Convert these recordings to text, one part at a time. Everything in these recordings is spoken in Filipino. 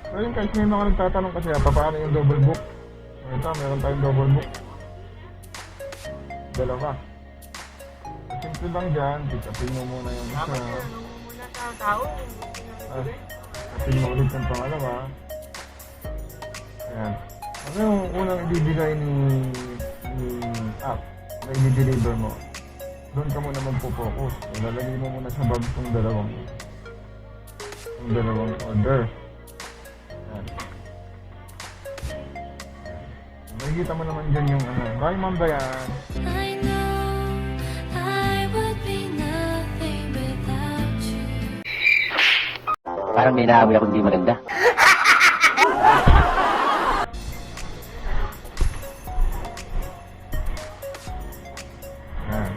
So yun guys, may mga nagtatanong kasi paano yung double book. Ito, meron tayong double book. Dalawa. Simple lang dyan, pick-upin mo muna yung isa. Pick-upin mo ulit yung pangalawa. Ayan. Ano yung unang ibibigay ni app na i-deliver mo? Doon ka muna magpo-focus. Ilalagay mo muna sa bag itong dalawang order. Ayan. Makikita mo naman dyan yung ano. Bye, Ma'am Bayan. I know I would be nothing without you. Parang may naamoy akong di maganda. Ayan.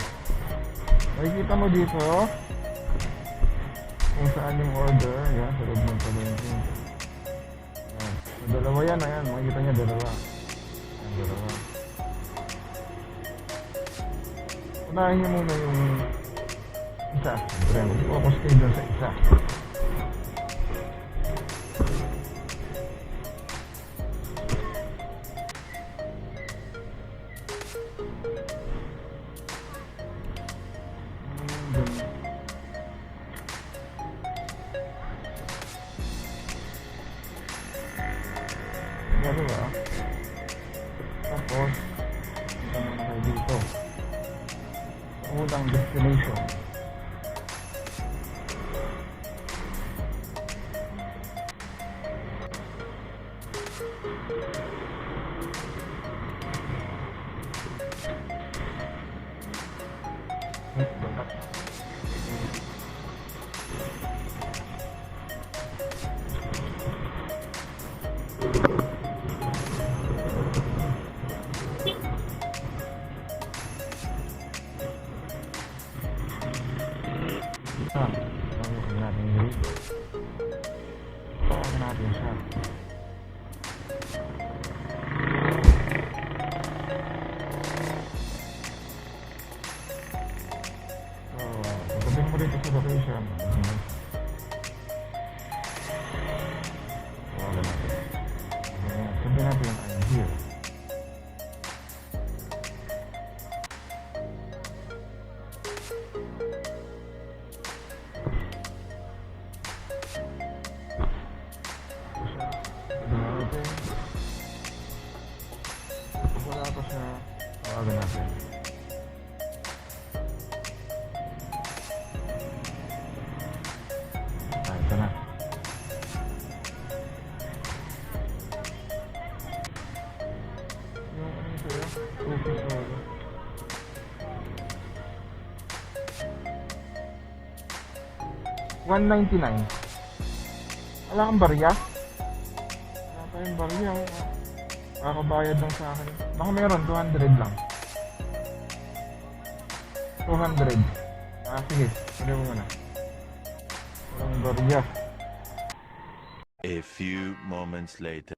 Makikita mo dito kung saan yung order. Ayan, sa loob ng palengke. Ayan. So, dalawa yan. Ayan, makikita niya dalawa. Ayan, dalawa. Unahin niyo muna yung isa. Siyempre, focus kayo dun sa isa. Dalawa. Tapos, punta muna kayo dito. Sa unang destination. Tawagan natin yung dito. Tawagan natin siya. So, sabihin mo dito sa location. Tawagan natin. Sabihin natin I'm here. Wala pa siya. Tawagan natin. Ito na. Yung ano ito yun? 2 piso. $1.99. Wala kang barya? Wala tayong barya. Kakabayad lang sa akin. Baka meron, 200 lang. 200. Sige. Pwede mo muna. Walang barya. A few moments later.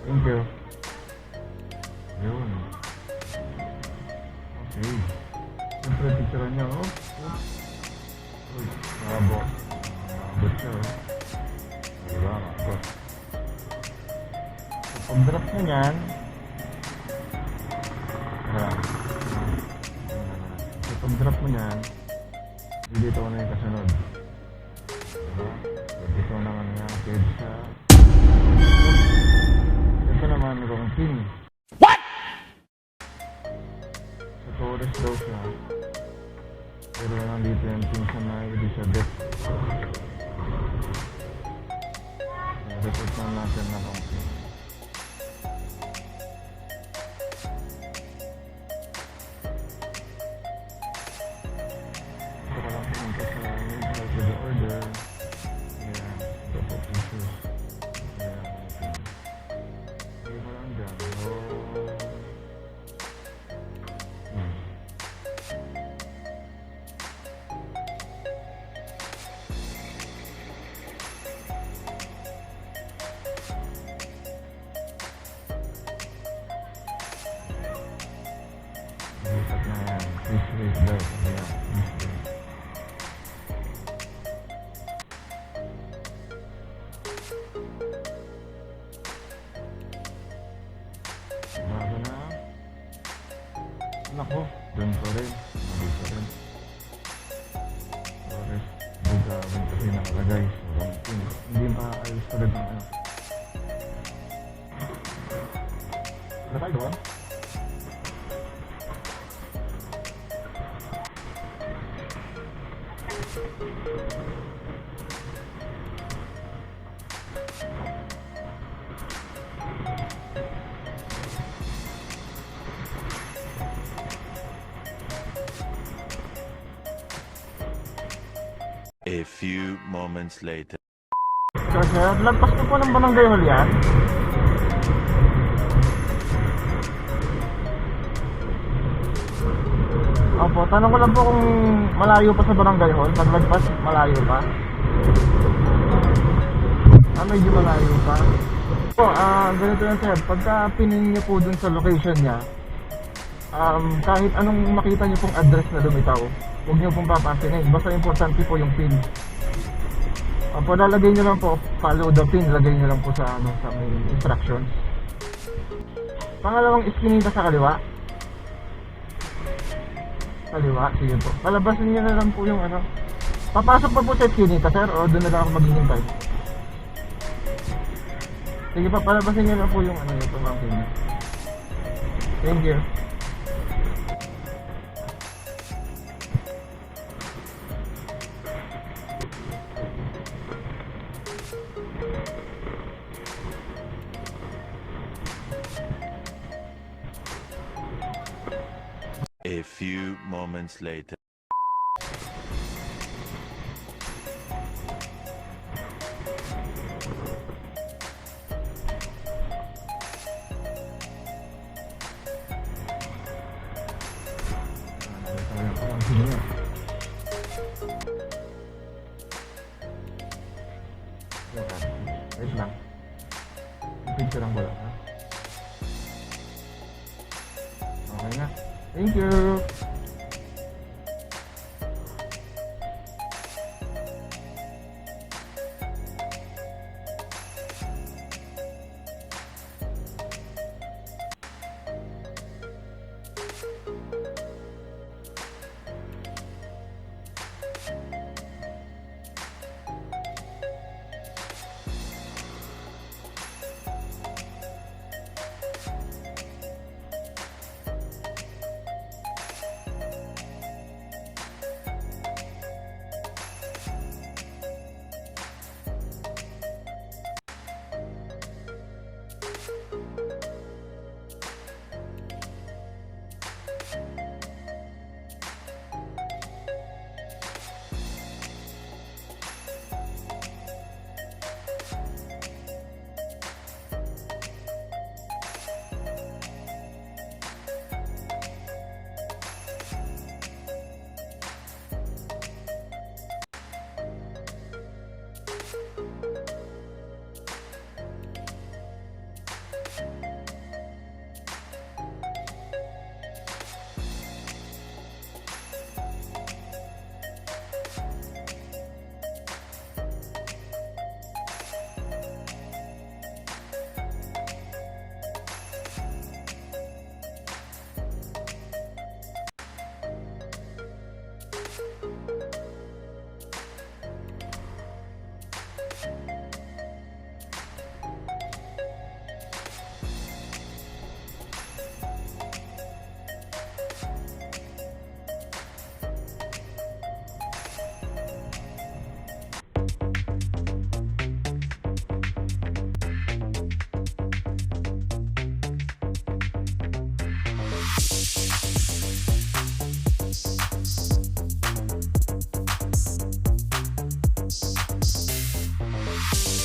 Thank you. Yun. Okay. Siyempre, picture niya, oh. Uy, bravo. Bravo siya, oh. Diba, bravo. So, pag-drop mo yan, ayan. So, pag-drop mo yan, dito ko na yung kasunod. Diba? So, dito naman nga, pizza. Ito naman, Rongping. What? Sa tourist daw siya. Pero nandito yung pinsan na Elizabeth. Report na natin na Rongping. Ito ka lang pumunta sa link to the order. Ayan, dapat issues. Ayan, hindi mo lang dyan. Lipat na yan. Please wait daw. Ayan, please wait. Ako, doon pa rin. Mali pa rin. Sorry. Bugawin kasi nakalagay. Wrong pin. Hindi maayos pa rin ang ano. Wala tayo doon? A few moments later. So sir, lagpas ko po ng barangay hall yan. Opo, tanong ko lang po kung malayo pa sa barangay hall. Pag lagpas, malayo pa. Medyo malayo pa. Po, ganito yan sir. Pagka pinin niyo po dun sa location niya, kahit anong makita niyo pong address na lumitaw, huwag niyo pong papasinin. Basta importante po yung pin. Opo, lalagay niyo lang po, follow the pin, lagay niyo lang po sa sa may instructions. Pangalawang iskinita sa kaliwa. Kaliwa, sige po. Palabasin niyo na lang po yung Papasok pa po sa iskinita sir, o doon na lang ako maghihintay. Sige pa, palabasin niyo na po yung yung pamangkin niyo. Thank you. A few moments later. Wait lang. Picture ko lang ha. Okay na. Thank you.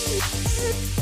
Thank you.